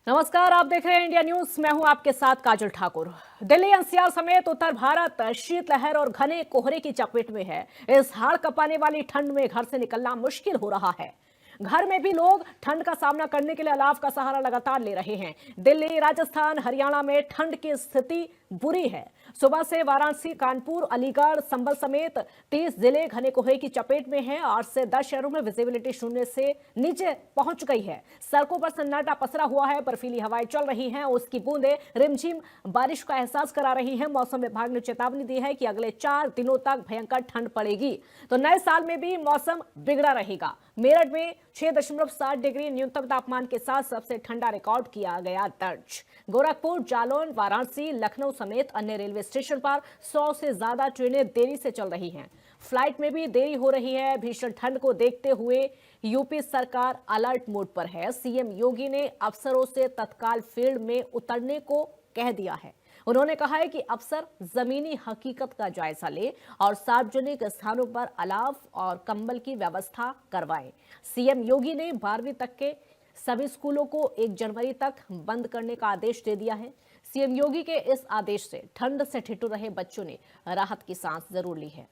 नमस्कार, आप देख रहे हैं इंडिया न्यूज। मैं हूं आपके साथ काजल ठाकुर। दिल्ली एनसीआर समेत उत्तर भारत शीतलहर और घने कोहरे की चपेट में है। इस हाड़ कपाने वाली ठंड में घर से निकलना मुश्किल हो रहा है। घर में भी लोग ठंड का सामना करने के लिए अलाव का सहारा लगातार ले रहे हैं। दिल्ली, राजस्थान, हरियाणा में ठंड की स्थिति बुरी है। सुबह से वाराणसी, कानपुर, अलीगढ़, संभल समेत 30 जिले घने कोहरे की चपेट में हैं। 8 से 10 शहरों में विजिबिलिटी शून्य से नीचे पहुंच गई है। सड़कों पर सन्नाटा पसरा हुआ है। बर्फीली हवाएं चल रही हैं। उसकी बूंदें रिमझिम बारिश का एहसास करा रही हैं। मौसम विभाग ने चेतावनी दी है कि अगले 4 दिनों तक भयंकर ठंड पड़ेगी, तो नए साल में भी मौसम बिगड़ा रहेगा। मेरठ में 6.7 डिग्री न्यूनतम तापमान के साथ सबसे ठंडा रिकॉर्ड किया गया दर्ज। गोरखपुर, जालौन, वाराणसी, लखनऊ समेत अन्य रेलवे स्टेशन पर 100 से ज्यादा ट्रेनें देरी से चल रही हैं। फ्लाइट में भी देरी हो रही है। भीषण ठंड को देखते हुए यूपी सरकार अलर्ट मोड पर है। सीएम योगी ने अफसरों से तत्काल फील्ड में उतरने को कह दिया है। उन्होंने कहा है कि अफसर जमीनी हकीकत का जायजा ले और सार्वजनिक स्थानों पर अलाव और कंबल की व्यवस्था करवाएं। सीएम योगी ने 12वीं तक के सभी स्कूलों को 1 जनवरी तक बंद करने का आदेश दे दिया है। सीएम योगी के इस आदेश से ठंड से ठिठुर रहे बच्चों ने राहत की सांस जरूर ली है।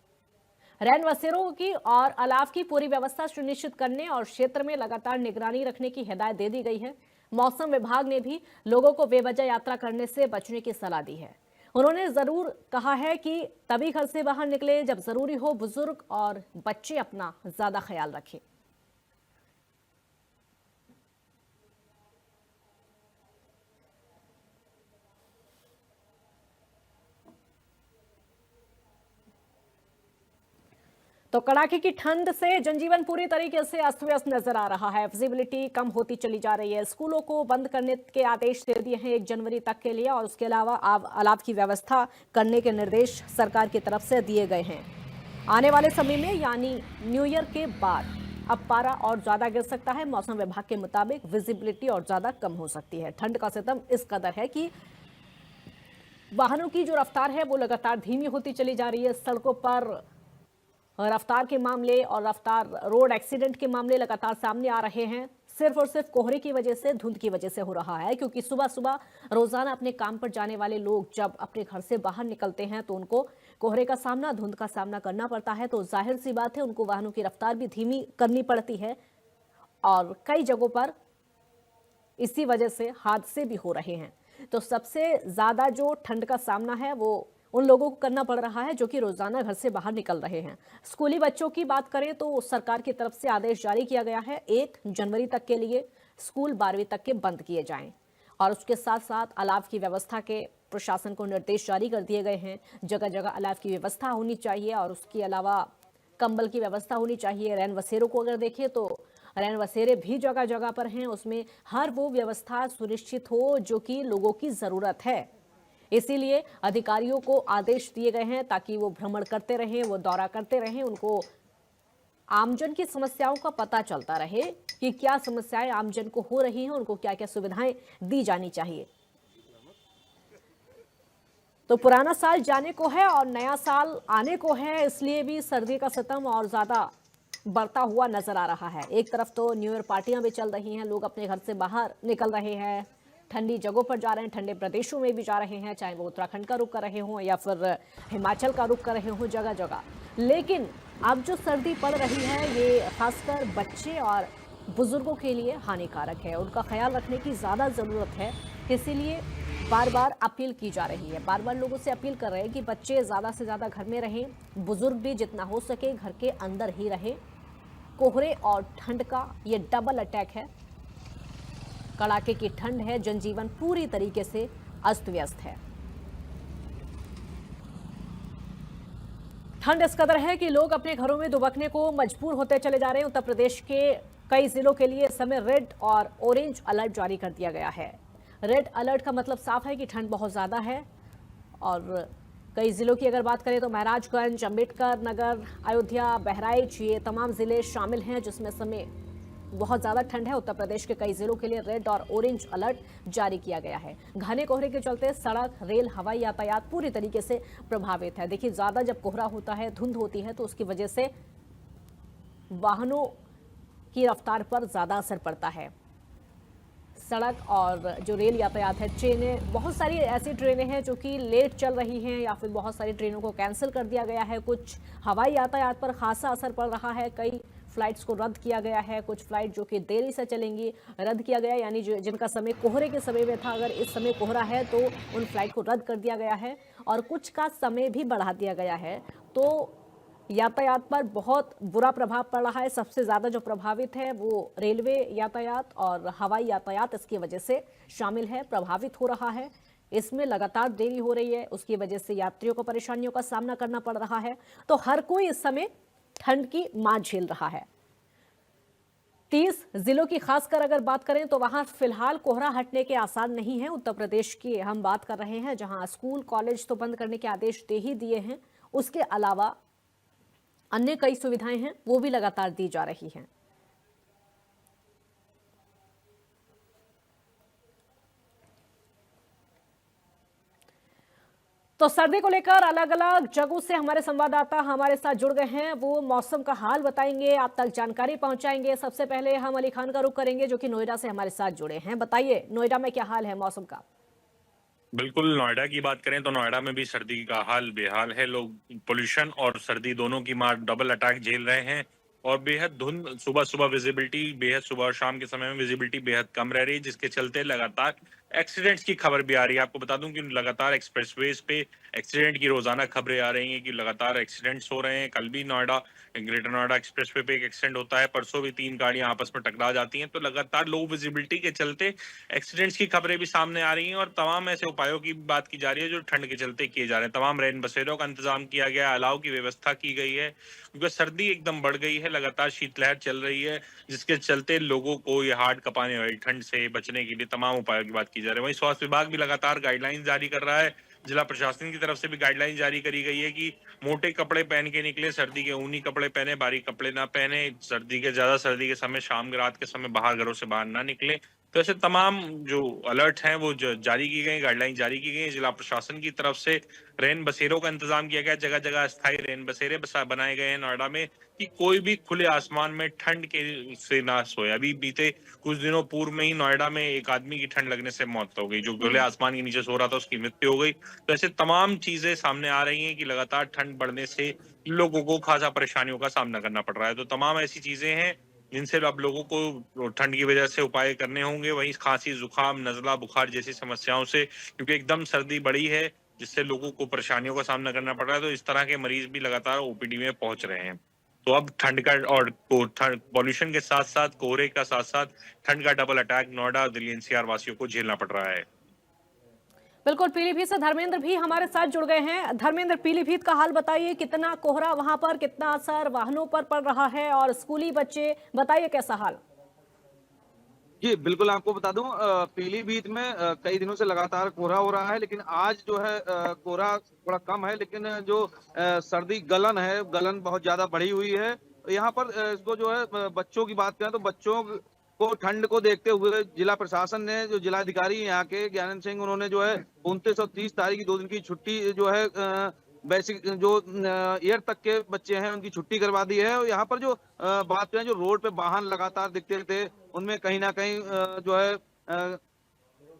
रैन बसेरों की और अलाव की पूरी व्यवस्था सुनिश्चित करने और क्षेत्र में लगातार निगरानी रखने की हिदायत दे दी गई है। मौसम विभाग ने भी लोगों को बेवजह यात्रा करने से बचने की सलाह दी है। उन्होंने जरूर कहा है कि तभी घर से बाहर निकले जब जरूरी हो। बुजुर्ग और बच्चे अपना ज्यादा ख्याल रखें। तो कड़ाके की ठंड से जनजीवन पूरी तरीके से अस्त व्यस्त नजर आ रहा है। विजिबिलिटी कम होती चली जा रही है। स्कूलों को बंद करने के आदेश दे दिए हैं 1 जनवरी तक के लिए, और उसके अलावा अलाव की व्यवस्था करने के निर्देश सरकार की तरफ से दिए गए हैं। आने वाले समय में यानी न्यू ईयर के बाद अब पारा और ज्यादा गिर सकता है। मौसम विभाग के मुताबिक विजिबिलिटी और ज्यादा कम हो सकती है। ठंड का सितम इस कदर है कि वाहनों की जो रफ्तार है वो लगातार धीमी होती चली जा रही है। सड़कों पर रफ्तार के मामले और रफ्तार रोड एक्सीडेंट के मामले लगातार सामने आ रहे हैं। सिर्फ और सिर्फ कोहरे की वजह से, धुंध की वजह से हो रहा है, क्योंकि सुबह सुबह रोजाना अपने काम पर जाने वाले लोग जब अपने घर से बाहर निकलते हैं तो उनको कोहरे का सामना, धुंध का सामना करना पड़ता है। तो जाहिर सी बात है उनको वाहनों की रफ्तार भी धीमी करनी पड़ती है और कई जगहों पर इसी वजह से हादसे भी हो रहे हैं। तो सबसे ज्यादा जो ठंड का सामना है वो उन लोगों को करना पड़ रहा है जो कि रोजाना घर से बाहर निकल रहे हैं। स्कूली बच्चों की बात करें तो सरकार की तरफ से आदेश जारी किया गया है 1 जनवरी तक के लिए स्कूल 12वीं तक के बंद किए जाएं, और उसके साथ साथ अलाव की व्यवस्था के प्रशासन को निर्देश जारी कर दिए गए हैं। जगह जगह अलाव की व्यवस्था होनी चाहिए और उसके अलावा कंबल की व्यवस्था होनी चाहिए। रैन बसेरों को अगर देखें तो रैन बसेरे भी जगह जगह पर हैं। उसमें हर वो व्यवस्था सुनिश्चित हो जो कि लोगों की जरूरत है। इसीलिए अधिकारियों को आदेश दिए गए हैं ताकि वो भ्रमण करते रहें, वो दौरा करते रहें, उनको आमजन की समस्याओं का पता चलता रहे कि क्या समस्याएं आमजन को हो रही हैं, उनको क्या क्या सुविधाएं दी जानी चाहिए। तो पुराना साल जाने को है और नया साल आने को है, इसलिए भी सर्दी का सितम और ज्यादा बढ़ता हुआ नजर आ रहा है। एक तरफ तो न्यू ईयर पार्टियां भी चल रही हैं, लोग अपने घर से बाहर निकल रहे हैं, ठंडी जगहों पर जा रहे हैं, ठंडे प्रदेशों में भी जा रहे हैं, चाहे वो उत्तराखंड का रुख कर रहे हों या फिर हिमाचल का रुख कर रहे हों, जगह जगह। लेकिन अब जो सर्दी पड़ रही है ये खासकर बच्चे और बुजुर्गों के लिए हानिकारक है। उनका ख्याल रखने की ज़्यादा ज़रूरत है। इसीलिए बार बार अपील की जा रही है, बार बार लोगों से अपील कर रहे हैं कि बच्चे ज़्यादा से ज़्यादा घर में रहें, बुजुर्ग भी जितना हो सके घर के अंदर ही रहें। कोहरे और ठंड का ये डबल अटैक है। कड़ाके की ठंड है, जनजीवन पूरी तरीके से अस्त व्यस्त है। ठंड इस कदर है कि लोग अपने घरों में दुबकने को मजबूर होते चले जा रहे हैं। उत्तर प्रदेश के कई जिलों के लिए इस समय रेड और ऑरेंज अलर्ट जारी कर दिया गया है। रेड अलर्ट का मतलब साफ है कि ठंड बहुत ज्यादा है, और कई जिलों की अगर बात करें तो महाराजगंज, अंबेडकर नगर, अयोध्या, बहराइच, ये तमाम जिले शामिल हैं जिसमें समय बहुत ज्यादा ठंड है। उत्तर प्रदेश के कई जिलों के लिए रेड और ऑरेंज अलर्ट जारी किया गया है। घने कोहरे के चलते सड़क, रेल, हवाई यातायात पूरी तरीके से प्रभावित है। देखिए, ज्यादा जब कोहरा होता है, धुंध होती है, तो उसकी वजह से वाहनों की रफ्तार पर ज्यादा असर पड़ता है। सड़क और जो रेल यातायात है, ट्रेनें, बहुत सारी ऐसी ट्रेनें हैं जो कि लेट चल रही हैं या फिर बहुत सारी ट्रेनों को कैंसिल कर दिया गया है। कुछ हवाई यातायात पर खासा असर पड़ रहा है, कई फ्लाइट्स को रद्द किया गया है, कुछ फ्लाइट जो कि देरी से चलेंगी रद्द किया गया, यानी जो जिनका समय कोहरे के समय में था, अगर इस समय कोहरा है तो उन फ्लाइट को रद्द कर दिया गया है और कुछ का समय भी बढ़ा दिया गया है। तो यातायात पर बहुत बुरा प्रभाव पड़ रहा है। सबसे ज़्यादा जो प्रभावित है वो रेलवे यातायात और हवाई यातायात इसकी वजह से शामिल है, प्रभावित हो रहा है। इसमें लगातार देरी हो रही है, उसकी वजह से यात्रियों को परेशानियों का सामना करना पड़ रहा है। तो हर कोई इस समय ठंड की मार झेल रहा है। 30 जिलों की खासकर अगर बात करें तो वहां फिलहाल कोहरा हटने के आसार नहीं है। उत्तर प्रदेश की हम बात कर रहे हैं, जहां स्कूल कॉलेज तो बंद करने के आदेश दे ही दिए हैं, उसके अलावा अन्य कई सुविधाएं हैं वो भी लगातार दी जा रही हैं। तो सर्दी को लेकर अलग अलग जगहों से हमारे संवाददाता हमारे साथ जुड़ गए हैं, वो मौसम का हाल बताएंगे, आप तक जानकारी पहुंचाएंगे। सबसे पहले हम अली खान का रुख करेंगे जो कि नोएडा से हमारे साथ जुड़े हैं। बताइए, नोएडा में क्या हाल है मौसम का? बिल्कुल, नोएडा की बात करें तो नोएडा में भी सर्दी का हाल बेहाल है। लोग पोल्यूशन और सर्दी दोनों की मार डबल अटैक झेल रहे हैं और बेहद धुंध, सुबह-सुबह विजिबिलिटी बेहद, सुबह और शाम के समय में विजिबिलिटी बेहद कम रह रही है, जिसके चलते लगातार एक्सीडेंट्स की खबर भी आ रही है। आपको बता दूं कि लगातार एक्सप्रेसवेज पे एक्सीडेंट की रोजाना खबरें आ रही हैं कि लगातार एक्सीडेंट्स हो रहे हैं। कल भी नोएडा ग्रेटर नोएडा एक्सप्रेसवे पे एक एक्सीडेंट होता है, परसों भी 3 गाड़ियां आपस में टकरा जाती हैं। तो लगातार लो विजिबिलिटी के चलते एक्सीडेंट्स की खबरें भी सामने आ रही हैं और तमाम ऐसे उपायों की बात की जा रही है जो ठंड के चलते किए जा रहे हैं। तमाम रैन बसेरों का इंतजाम किया गया है, अलाव की व्यवस्था की गई है, क्योंकि सर्दी एकदम बढ़ गई है, लगातार शीतलहर चल रही है, जिसके चलते लोगों को ये हार्ड कपाने वाली ठंड से बचने के लिए तमाम उपायों की बात की जा रही है। वहीं स्वास्थ्य विभाग भी लगातार गाइडलाइंस जारी कर रहा है। जिला प्रशासन की तरफ से भी गाइडलाइंस जारी करी गई है कि मोटे कपड़े पहन के निकले, सर्दी के ऊनी कपड़े पहने, बारीक कपड़े ना पहने, ज्यादा सर्दी के समय शाम रात के समय बाहर घरों से बाहर ना निकले। तो ऐसे तमाम जो अलर्ट हैं वो जारी की गई, गाइडलाइन जारी की गई। जिला प्रशासन की तरफ से रैन बसेरों का इंतजाम किया गया, जगह जगह अस्थायी रैन बसेरे बनाए गए हैं नोएडा में कि कोई भी खुले आसमान में ठंड के से ना सोए। अभी बीते कुछ दिनों पूर्व में ही नोएडा में एक आदमी की ठंड लगने से मौत हो गई, जो खुले आसमान के नीचे सो रहा था, उसकी मृत्यु हो गई। तो ऐसे तमाम चीजें सामने आ रही हैं कि लगातार ठंड बढ़ने से लोगों को खासा परेशानियों का सामना करना पड़ रहा है। तो तमाम ऐसी चीजें हैं जिनसे अब लोगों को ठंड की वजह से उपाय करने होंगे। वहीं खांसी, जुकाम, नजला, बुखार जैसी समस्याओं से, क्योंकि एकदम सर्दी बढ़ी है, जिससे लोगों को परेशानियों का सामना करना पड़ रहा है, तो इस तरह के मरीज भी लगातार ओपीडी में पहुंच रहे हैं। तो अब ठंड का और पॉल्यूशन के साथ साथ, कोहरे का साथ साथ ठंड का double attack Noida, Delhi NCR वासियों को झेलना पड़ रहा है। बिल्कुल, पीलीभीत से धर्मेंद्र भी हमारे साथ जुड़ गए हैं। धर्मेंद्र, पीलीभीत का हाल बताइए, कितना कोहरा वहां पर, कितना असर वाहनों पर पड़ रहा है और स्कूली बच्चे, बताइए कैसा हाल? जी, बिल्कुल आपको बता दूँ पीलीभीत में कई दिनों से लगातार कोहरा हो रहा है, लेकिन आज जो है कोहरा थोड़ा कम है, लेकिन जो सर्दी गलन है, गलन बहुत ज़्यादा बढ़ी हुई है। यहाँ पर इसको जो है बच्चों की बात करें तो बच्चों को ठंड को देखते हुए जिला प्रशासन ने, जो जिलाधिकारी यहाँ के ज्ञानंद सिंह, उन्होंने जो है 29 और 30 तारीख की 2 दिन की छुट्टी जो है बेसिक जो ईयर तक के बच्चे हैं उनकी छुट्टी करवा दी है। और यहाँ पर जो बात करें, जो रोड पे वाहन लगातार दिखते थे, उनमें कहीं न कहीं जो है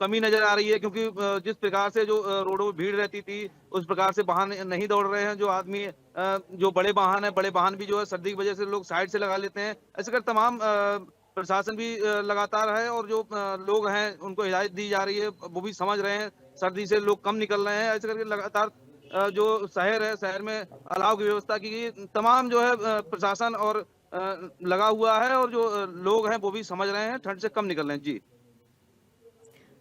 कमी नज़र आ रही है, क्योंकि जिस प्रकार से जो रोडों पे भीड़ रहती थी, उस प्रकार से वाहन नहीं दौड़ रहे हैं। जो आदमी जो बड़े वाहन हैं, बड़े वाहन भी जो है सर्दी की वजह से लोग साइड से लगा लेते हैं। ऐसे कर तमाम प्रशासन भी लगातार है, और जो लोग हैं उनको हिदायत दी जा रही है, वो भी समझ रहे हैं, सर्दी से लोग कम निकल रहे हैं। ऐसे करके लगातार जो शहर है, शहर में अलाव की व्यवस्था की गई। तमाम जो है प्रशासन और लगा हुआ है, और जो लोग हैं वो भी समझ रहे हैं, ठंड से कम निकल रहे हैं। जी।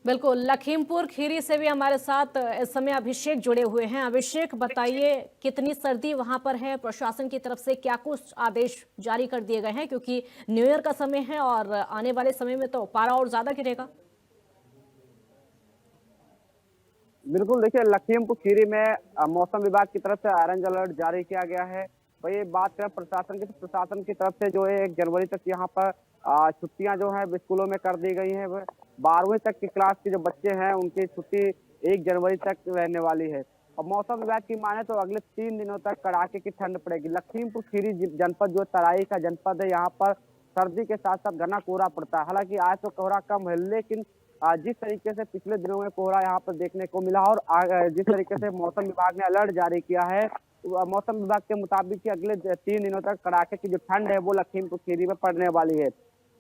बिल्कुल, लखीमपुर खीरी से भी हमारे साथ इस समय अभिषेक जुड़े हुए हैं। अभिषेक, बताइए कितनी सर्दी वहां पर है, प्रशासन की तरफ से क्या कुछ आदेश जारी कर दिए गए हैं, क्योंकि न्यू ईयर का समय है और आने वाले समय में तो पारा और ज्यादा गिरेगा। बिल्कुल, देखिए लखीमपुर खीरी में मौसम विभाग की तरफ से ऑरेंज अलर्ट जारी किया गया है। वही बात करें प्रशासन की, तो प्रशासन की तरफ से जो है 1 जनवरी तक यहाँ पर छुट्टियां जो है स्कूलों में कर दी गई हैं। 12वीं तक की क्लास के जो बच्चे हैं उनकी छुट्टी 1 जनवरी तक रहने वाली है। और मौसम विभाग की माने तो अगले 3 दिनों तक कड़ाके की ठंड पड़ेगी। लखीमपुर खीरी जनपद जो तराई का जनपद है, यहाँ पर सर्दी के साथ साथ घना कोहरा पड़ता है। हालांकि आज तो कोहरा कम है, लेकिन जिस तरीके से पिछले दिनों में कोहरा यहाँ पर देखने को मिला और जिस तरीके से मौसम विभाग ने अलर्ट जारी किया है, मौसम विभाग के मुताबिक कि अगले 3 दिनों तक कड़ाके की जो ठंड है वो लखीमपुर खीरी में पड़ने वाली है।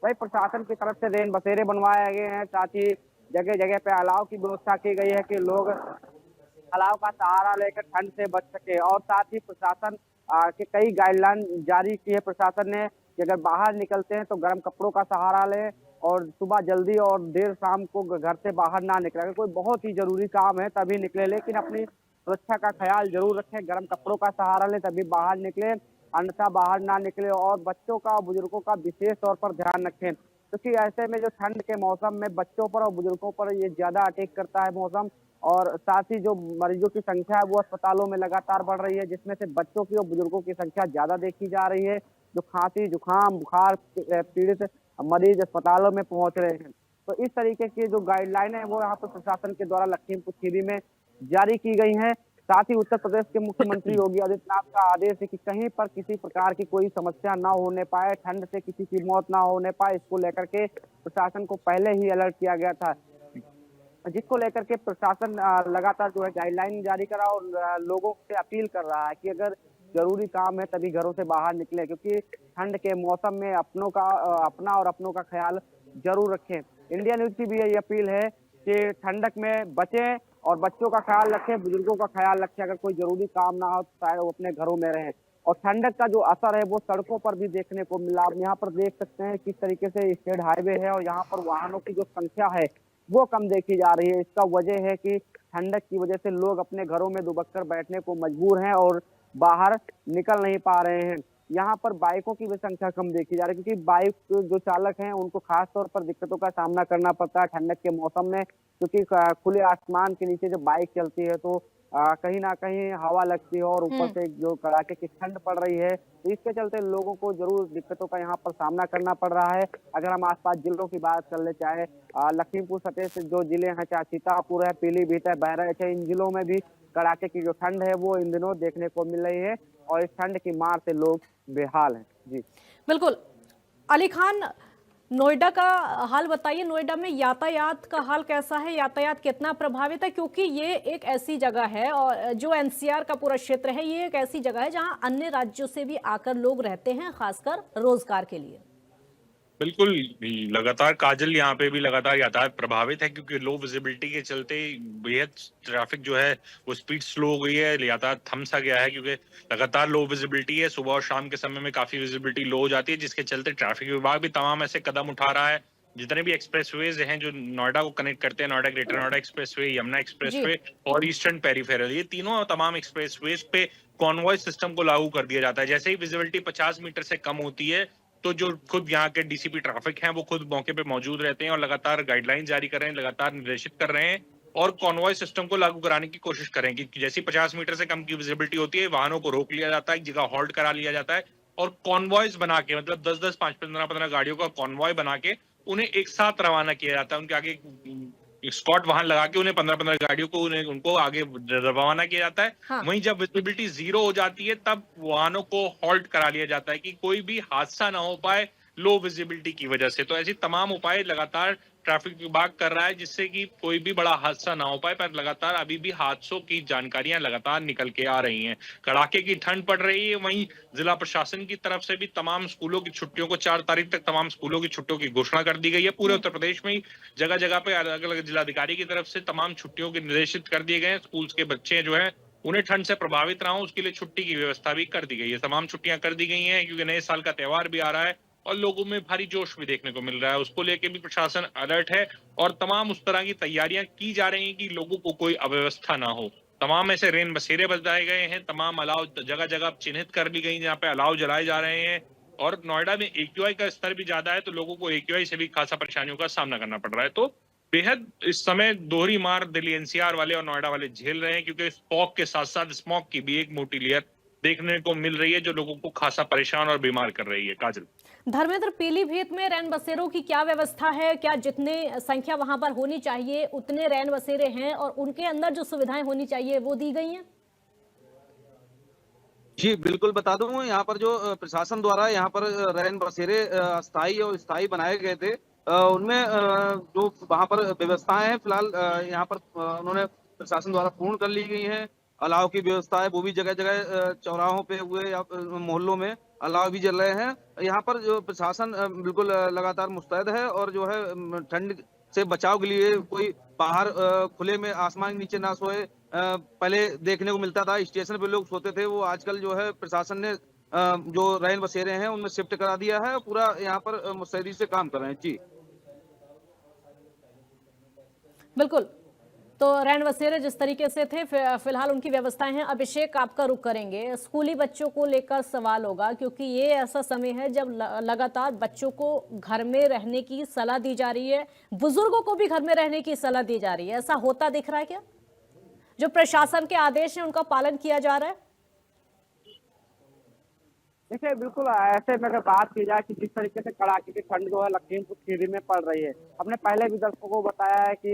वही प्रशासन की तरफ से रेन बसेरे बनवाए गए हैं, साथ ही जगह जगह पे अलाव की व्यवस्था की गई है कि लोग अलाव का सहारा लेकर ठंड से बच सके। और साथ ही प्रशासन के कई गाइडलाइन जारी की है प्रशासन ने कि अगर बाहर निकलते हैं तो गर्म कपड़ों का सहारा लें और सुबह जल्दी और देर शाम को घर से बाहर ना निकले। अगर कोई बहुत ही जरूरी काम है तभी निकले, लेकिन अपनी सुरक्षा का ख्याल जरूर रखें, गर्म कपड़ों का सहारा लें तभी बाहर निकले, अन्यथा बाहर ना निकले। और बच्चों का और बुजुर्गों का विशेष तौर पर ध्यान रखें, क्योंकि ऐसे में जो ठंड के मौसम में बच्चों पर और बुजुर्गों पर ये ज्यादा अटैक करता है मौसम। और साथ ही जो मरीजों की संख्या है वो अस्पतालों में लगातार बढ़ रही है, जिसमें से बच्चों की और बुजुर्गों की संख्या ज्यादा देखी जा रही है। जो खांसी जुकाम बुखार पीड़ित मरीज अस्पतालों में पहुंच रहे हैं। तो इस तरीके की जो गाइडलाइन है वो यहाँ पर प्रशासन के द्वारा लखीमपुर खीरी में जारी की गई है। साथ ही उत्तर प्रदेश के मुख्यमंत्री योगी आदित्यनाथ का आदेश है कि कहीं पर किसी प्रकार की कोई समस्या ना होने पाए, ठंड से किसी की मौत ना होने पाए, इसको लेकर के प्रशासन को पहले ही अलर्ट किया गया था, जिसको लेकर के प्रशासन लगातार जो है गाइडलाइन जारी करा और लोगों से अपील कर रहा है कि अगर जरूरी काम है तभी घरों से बाहर निकले, क्योंकि ठंड के मौसम में अपना और अपनों का ख्याल जरूर रखें। इंडिया न्यूज की भी यही अपील है कि ठंडक में बचें और बच्चों का ख्याल रखें, बुजुर्गों का ख्याल रखें। अगर कोई जरूरी काम ना हो तो शायद वो अपने घरों में रहें। और ठंडक का जो असर है वो सड़कों पर भी देखने को मिला। आप यहाँ पर देख सकते हैं किस तरीके से स्टेट हाईवे है और यहाँ पर वाहनों की जो संख्या है वो कम देखी जा रही है। इसका वजह है कि ठंडक की वजह से लोग अपने घरों में दुबक कर बैठने को मजबूर हैं और बाहर निकल नहीं पा रहे हैं। यहाँ पर बाइकों की भी संख्या कम देखी जा रही है, क्योंकि बाइक जो चालक हैं उनको खास तौर पर दिक्कतों का सामना करना पड़ता है ठंडक के मौसम में, क्योंकि खुले आसमान के नीचे जब बाइक चलती है तो कहीं ना कहीं हवा लगती है और ऊपर से जो कड़ाके की ठंड पड़ रही है, तो इसके चलते लोगों को जरूर दिक्कतों का यहाँ पर सामना करना पड़ रहा है। अगर हम आसपास जिलों की बात कर ले, चाहे लखीमपुर सटे से जो जिले हैं, चाहे सीतापुर है, पीलीभीत है, बहराइच है, इन जिलों में भी कड़ाके की जो ठंड है वो इन दिनों देखने को मिल रही है और इस ठंड की मार से लोग बेहाल हैं। जी बिल्कुल। अली खान, नोएडा का हाल बताइए। नोएडा में यातायात का हाल कैसा है, यातायात कितना प्रभावित है? क्योंकि ये एक ऐसी जगह है और जो एनसीआर का पूरा क्षेत्र है, ये एक ऐसी जगह है जहां अन्य राज्यों से भी आकर लोग रहते हैं, खासकर रोजगार के लिए। बिल्कुल, लगातार काजल यहाँ पे भी लगातार यातायात प्रभावित है, क्योंकि लो विजिबिलिटी के चलते बेहद ट्रैफिक जो है वो स्पीड स्लो हो गई है, यातायात थम सा गया है, क्योंकि लगातार लो विजिबिलिटी है। सुबह और शाम के समय में काफी विजिबिलिटी लो हो जाती है, जिसके चलते ट्रैफिक विभाग भी तमाम ऐसे कदम उठा रहा है। जितने भी एक्सप्रेसवेज हैं जो नोएडा को कनेक्ट करते हैं, Noida greater Noida expressway, Yamuna expressway और ईस्टर्न पेरिफेरल, ये तीनों तमाम एक्सप्रेसवेज पे कॉन्वॉय सिस्टम को लागू कर दिया जाता है। जैसे ही विजिबिलिटी 50 मीटर से कम होती है तो जो खुद यहाँ के डीसीपी ट्रैफिक हैं वो खुद मौके पे मौजूद रहते हैं और लगातार गाइडलाइन जारी कर रहे हैं, लगातार निर्देशित कर रहे हैं और कॉन्वॉय सिस्टम को लागू कराने की कोशिश करें कि जैसी 50 मीटर से कम की विजिबिलिटी होती है, वाहनों को रोक लिया जाता है, एक जगह हॉल्ट करा लिया जाता है और कॉन्वॉयज बना के, मतलब 10-10, 5-15 गाड़ियों का कॉन्वॉय बना के उन्हें एक साथ रवाना किया जाता है। उनके आगे स्कॉट वाहन लगा के उन्हें 15-15 गाड़ियों को उनको आगे रवाना किया जाता है। हाँ। वहीं जब विजिबिलिटी 0 हो जाती है तब वाहनों को हॉल्ट करा लिया जाता है कि कोई भी हादसा ना हो पाए लो विजिबिलिटी की वजह से। तो ऐसी तमाम उपाय लगातार ट्रैफिक विभाग कर रहा है जिससे कि कोई भी बड़ा हादसा ना हो पाए, पर लगातार अभी भी हादसों की जानकारियां लगातार निकल के आ रही हैं। कड़ाके की ठंड पड़ रही है, वहीं जिला प्रशासन की तरफ से भी तमाम स्कूलों की छुट्टियों को 4 तारीख तक तमाम स्कूलों की छुट्टियों की घोषणा कर दी गई है। पूरे उत्तर प्रदेश में ही जगह जगह पे अलग अलग जिलाधिकारी की तरफ से तमाम छुट्टियों के निर्देशित कर दिए गए हैं। स्कूल के बच्चे जो है उन्हें ठंड से प्रभावित ना हो उसके लिए छुट्टी की व्यवस्था भी कर दी गई है। तमाम छुट्टियां कर दी गई हैं क्योंकि नए साल का त्योहार भी आ रहा है और लोगों में भारी जोश भी देखने को मिल रहा है। उसको लेके भी प्रशासन अलर्ट है और तमाम उस तरह की तैयारियां की जा रही हैं कि लोगों को कोई अव्यवस्था ना हो। तमाम ऐसे रेन बसेरे बताए गए हैं, तमाम अलाव जगह जगह चिन्हित कर ली गई जहाँ पे अलाव जलाए जा रहे हैं और नोएडा में एक्यूआई का स्तर भी ज्यादा है तो लोगों को एक्यूआई से भी खासा परेशानियों का सामना करना पड़ रहा है। तो बेहद इस समय दोहरी मार दिल्ली एनसीआर वाले और नोएडा वाले झेल रहे हैं क्योंकि फॉग के साथ साथ स्मॉग की भी एक मोटी लेयर देखने को मिल रही है जो लोगों को खासा परेशान और बीमार कर रही है। काजल, धर्मेंद्र, पीलीभीत में रैन बसेरों की क्या व्यवस्था है? क्या जितने संख्या वहां पर होनी चाहिए उतने रैन बसेरे हैं और उनके अंदर जो सुविधाएं होनी चाहिए वो दी गई हैं? जी, बिल्कुल बता दूँ, यहाँ पर जो प्रशासन द्वारा यहाँ पर रैन बसेरे अस्थायी और स्थायी बनाए गए थे। उनमें जो वहाँ पर व्यवस्थाएँ हैं फिलहाल यहाँ पर उन्होंने प्रशासन द्वारा पूर्ण कर ली गई हैं। अलाव की व्यवस्था है, वो भी जगह-जगह चौराहों पे हुए या मोहल्लों में अलाव भी जल रहे हैं। यहाँ पर जो प्रशासन बिल्कुल लगातार मुस्तैद है और जो है ठंड से बचाव के लिए कोई बाहर खुले में आसमान के नीचे ना सोए। पहले देखने को मिलता था स्टेशन पे लोग सोते थे, वो आजकल जो है प्रशासन ने जो रैन बसेरे हैं उनमें शिफ्ट करा दिया है। पूरा यहाँ पर मुस्तैदी से काम कर रहे हैं। जी। बिल्कुल। तो रैन बसेरे जिस तरीके से थे फिलहाल उनकी व्यवस्थाएं हैं। अभिषेक, आपका रुख करेंगे। स्कूली बच्चों को लेकर सवाल होगा क्योंकि ये ऐसा समय है जब लगातार बच्चों को घर में रहने की सलाह दी जा रही है, बुजुर्गों को भी घर में रहने की सलाह दी जा रही है। ऐसा होता दिख रहा है क्या? जो प्रशासन के आदेश हैं उनका पालन किया जा रहा है? देखिए, बिल्कुल ऐसे में अगर बात की जाए कि जिस तरीके से कड़ाके की ठंड जो है लखीमपुर खीरी में पड़ रही है, हमने पहले भी दर्शकों को बताया है कि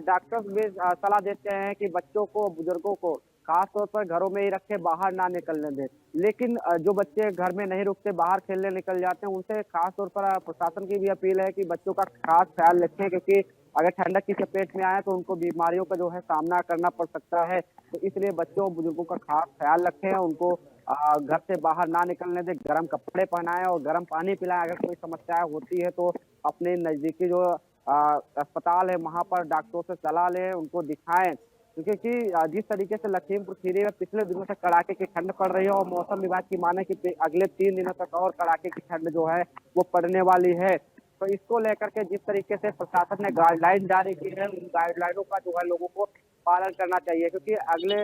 डॉक्टर्स भी सलाह देते हैं कि बच्चों को, बुजुर्गों को खास तौर पर घरों में ही रखे, बाहर ना निकलने दें। लेकिन जो बच्चे घर में नहीं रुकते, बाहर खेलने निकल जाते हैं, उनसे खास तौर पर प्रशासन की भी अपील है कि बच्चों का खास ख्याल रखें, क्योंकि अगर ठंडक की चपेट में आए तो उनको बीमारियों का जो है सामना करना पड़ सकता है। तो इसलिए बच्चों और बुजुर्गों का खास ख्याल रखें, उनको घर से बाहर ना निकलने दें, गर्म कपड़े पहनाएं और गर्म पानी पिलाएं। अगर कोई समस्या होती है तो अपने नजदीकी जो अस्पताल है वहां पर डॉक्टरों से सलाह लें, उनको दिखाएं। क्योंकि जिस तरीके से लखीमपुर खीरी में पिछले दिनों से कड़ाके की ठंड पड़ रही है और मौसम विभाग की माने कि अगले 3 दिनों तक और कड़ाके की ठंड जो है वो पड़ने वाली है। तो इसको लेकर के जिस तरीके से प्रशासन ने गाइडलाइन जारी की है, उन गाइडलाइनों का जो है लोगों को पालन करना चाहिए, क्योंकि अगले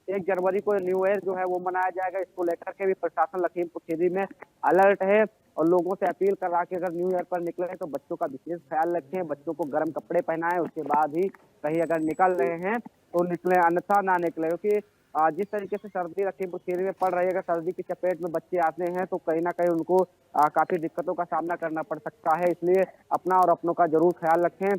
1 जनवरी को न्यू ईयर जो है वो मनाया जाएगा। इसको लेकर के भी प्रशासन लखीमपुर खीरी में अलर्ट है और लोगों से अपील कर रहा है कि अगर न्यू ईयर पर निकले तो बच्चों का विशेष ख्याल रखें, बच्चों को गर्म कपड़े पहनाएं, उसके बाद ही कहीं अगर निकल रहे हैं तो निकले, अन्यथा ना निकले। क्योंकि जिस तरीके से सर्दी लखीमपुर खीरी में पड़ रही है, अगर सर्दी की चपेट में बच्चे आते हैं तो कहीं ना कहीं उनको काफी दिक्कतों का सामना करना पड़ सकता है। इसलिए अपना और अपनों का जरूर ख्याल रखें।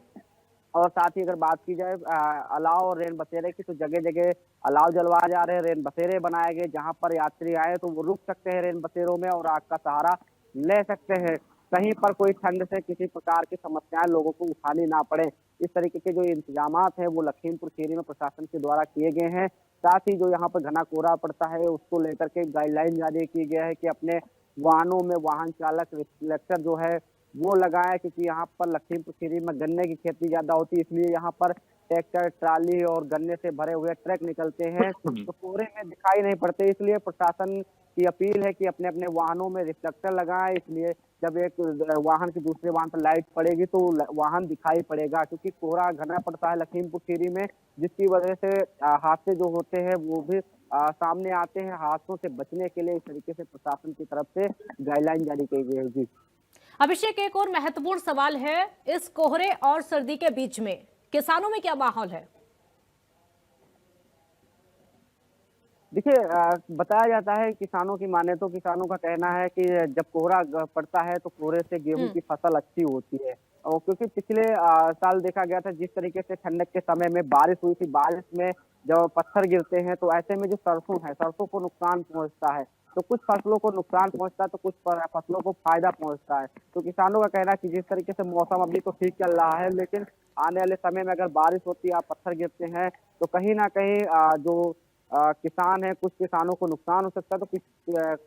और साथ ही अगर बात की जाए अलाव और रेन बसेरे की, तो जगह जगह अलाव जलवाए जा रहे हैं, रेन बसेरे बनाए गए, जहां पर यात्री आए तो वो रुक सकते हैं रेन बसेरों में और आग का सहारा ले सकते हैं। कहीं पर कोई ठंड से किसी प्रकार की समस्याएं लोगों को उठानी ना पड़े, इस तरीके के जो इंतजामात हैं वो लखीमपुर खीरी में प्रशासन के द्वारा किए गए हैं। साथ ही जो यहाँ पर घना कोहरा पड़ता है उसको लेकर के गाइडलाइन जारी की गया है कि अपने वाहनों में वाहन चालक रिफ्लेक्टर जो है वो लगाए, क्योंकि यहाँ पर लखीमपुर खीरी में गन्ने की खेती ज्यादा होती है, इसलिए यहाँ पर ट्रैक्टर, ट्राली और गन्ने से भरे हुए ट्रक निकलते हैं तो कोहरे में दिखाई नहीं पड़ते। इसलिए प्रशासन की अपील है कि अपने अपने वाहनों में रिफ्लेक्टर लगाएं। इसलिए जब एक वाहन के दूसरे वाहन पर लाइट पड़ेगी तो वाहन दिखाई पड़ेगा, क्योंकि कोहरा घना पड़ता है लखीमपुर खीरी में, जिसकी वजह से हादसे जो होते हैं वो भी सामने आते हैं। हादसों से बचने के लिए इस तरीके से प्रशासन की तरफ से गाइडलाइन जारी की गई है। जी अभिषेक, एक और महत्वपूर्ण सवाल है, इस कोहरे और सर्दी के बीच में किसानों में क्या माहौल है? देखिए, बताया जाता है किसानों की माने तो किसानों का कहना है कि जब कोहरा पड़ता है तो कोहरे से गेहूं की फसल अच्छी होती है। और क्योंकि पिछले साल देखा गया था जिस तरीके से ठंडक के समय में बारिश हुई थी, बारिश में जब पत्थर गिरते हैं तो ऐसे में जो सरसों है, सरसों को नुकसान पहुंचता है। तो कुछ फसलों को नुकसान पहुंचता है तो कुछ फसलों को फायदा पहुंचता है। तो किसानों का कहना है कि जिस तरीके से मौसम अभी तो ठीक चल रहा है, लेकिन आने वाले समय में अगर बारिश होती है, पत्थर गिरते हैं तो कहीं ना कहीं जो किसान है, कुछ किसानों को नुकसान हो सकता है तो कुछ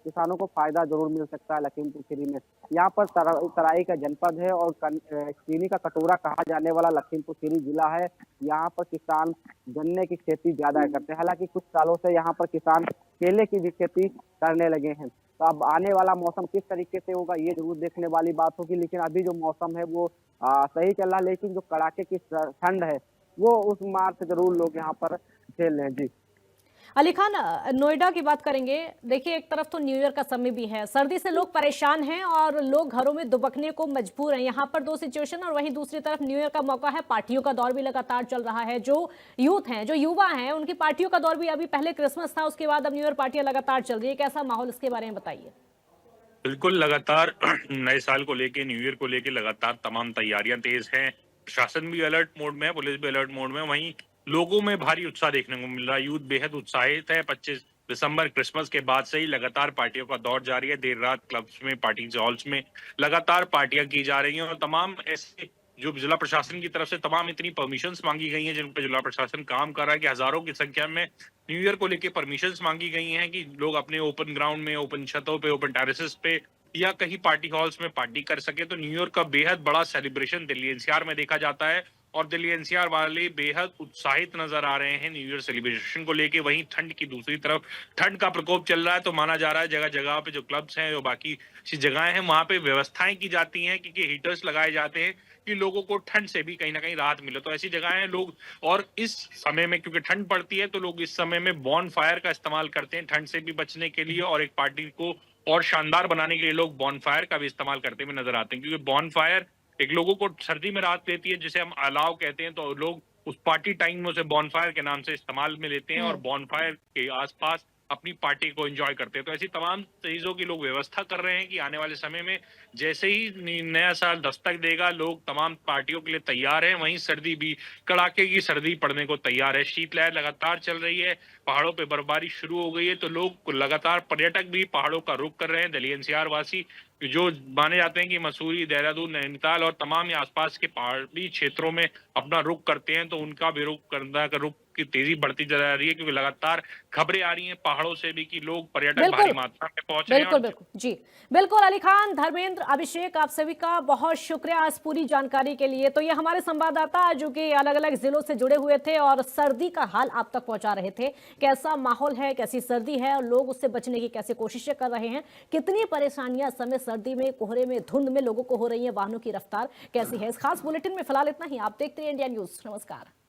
किसानों को फायदा जरूर मिल सकता है। लखीमपुर खीरी में यहाँ पर तराई का जनपद है और चीनी का कटोरा कहा जाने वाला लखीमपुर खीरी जिला है। यहाँ पर किसान गन्ने की खेती ज्यादा करते हैं, हालांकि कुछ सालों से यहाँ पर किसान केले की भी खेती करने लगे हैं। तो अब आने वाला मौसम किस तरीके से होगा ये जरूर देखने वाली बात होगी, लेकिन अभी जो मौसम है वो सही चल रहा है। लेकिन जो कड़ाके की ठंड है वो उस मार से जरूर लोग यहाँ पर झेल रहे हैं। जी अली खान, नोएडा की बात करेंगे। देखिए, एक तरफ तो न्यू ईयर का समय भी है, सर्दी से लोग परेशान हैं और लोग घरों में दुबकने को मजबूर हैं। यहाँ पर दो सिचुएशन, और वहीं दूसरी तरफ न्यू ईयर का मौका है, पार्टियों का दौर भी लगातार चल रहा है। जो यूथ हैं, जो युवा हैं, उनकी पार्टियों का दौर भी, अभी पहले क्रिसमस था, उसके बाद अब न्यू ईयर पार्टियां लगातार चल रही है। कैसा माहौल, इसके बारे में बताइए। बिल्कुल, लगातार नए साल को लेके, न्यू ईयर को लेके लगातार तमाम तैयारियां तेज हैं। प्रशासन भी अलर्ट मोड में है, पुलिस भी अलर्ट मोड में है। वहीं लोगों में भारी उत्साह देखने को मिल रहा है। यूथ बेहद उत्साहित है। 25 दिसंबर क्रिसमस के बाद से ही लगातार पार्टियों का दौर जारी है। देर रात क्लब्स में, पार्टी हॉल्स में लगातार पार्टियां की जा रही हैं और तमाम ऐसे जो जिला प्रशासन की तरफ से तमाम इतनी परमिशंस मांगी गई हैं जिन पर जिला प्रशासन काम कर रहा है कि हजारों की संख्या में न्यू ईयर को लेकर परमिशंस मांगी गई हैं कि लोग अपने ओपन ग्राउंड में, ओपन छतों पे, ओपन टेरेसेस पे या कहीं पार्टी हॉल्स में पार्टी कर सके। तो न्यू ईयर का बेहद बड़ा सेलिब्रेशन दिल्ली एनसीआर में देखा जाता है और दिल्ली एनसीआर वाले बेहद उत्साहित नजर आ रहे हैं न्यू ईयर सेलिब्रेशन को लेके। वहीं ठंड की दूसरी तरफ ठंड का प्रकोप चल रहा है, तो माना जा रहा है जगह जगह पे जो क्लब्स हैं, जो बाकी जगहें हैं, वहां पे व्यवस्थाएं की जाती हैं क्योंकि हीटर्स लगाए जाते हैं कि लोगों को ठंड से भी कहीं ना कहीं राहत मिले। तो ऐसी जगहें लोग, और इस समय में क्योंकि ठंड पड़ती है तो लोग इस समय में बॉन फायर का इस्तेमाल करते हैं ठंड से भी बचने के लिए, और एक पार्टी को और शानदार बनाने के लिए लोग बॉन फायर का भी इस्तेमाल करते हुए नजर आते हैं क्योंकि बॉन फायर एक लोगों को सर्दी में राहत देती है, जिसे हम अलाव कहते हैं। तो लोग उस पार्टी टाइम में उसे बॉनफायर के नाम से इस्तेमाल में लेते हैं और बॉनफायर के आसपास अपनी पार्टी को एंजॉय करते हैं। तो ऐसी तमाम चीजों की लोग व्यवस्था कर रहे हैं कि आने वाले समय में जैसे ही नया साल दस्तक देगा, लोग तमाम पार्टियों के लिए तैयार हैं। वहीं सर्दी भी, कड़ाके की सर्दी पड़ने को तैयार है। शीतलहर लगातार चल रही है, पहाड़ों पे बर्फबारी शुरू हो गई है, तो लोग लगातार, पर्यटक भी पहाड़ों का रुख कर रहे हैं। दिल्ली एनसीआर वासी जो माने जाते हैं कि मसूरी, देहरादून, नैनीताल और तमाम आसपास के पहाड़ी क्षेत्रों में अपना रुख करते हैं, तो उनका भी रुख करना का रुख की तेजी बढ़ती जा रही है क्योंकि लगातार खबरें आ रही हैं पहाड़ों से भी कि लोग, पर्यटक भारी मात्रा में पहुंच रहे हैं। बिल्कुल बिल्कुल जी, बिल्कुल। अली खान, धर्मेंद्र, अभिषेक, आप सभी का बहुत शुक्रिया इस पूरी जानकारी के लिए। तो ये हमारे संवाददाता जो कि अलग अलग जिलों से जुड़े हुए थे और सर्दी का हाल आप तक पहुंचा रहे थे। कैसा माहौल है, कैसी सर्दी है और लोग उससे बचने की कैसे कोशिशें कर रहे हैं, कितनी परेशानियां इस समय सर्दी में, कोहरे में, धुंध में लोगों को हो रही है, वाहनों की रफ्तार कैसी है। इस खास बुलेटिन में फिलहाल इतना ही। आप देखते हैं इंडिया न्यूज। नमस्कार।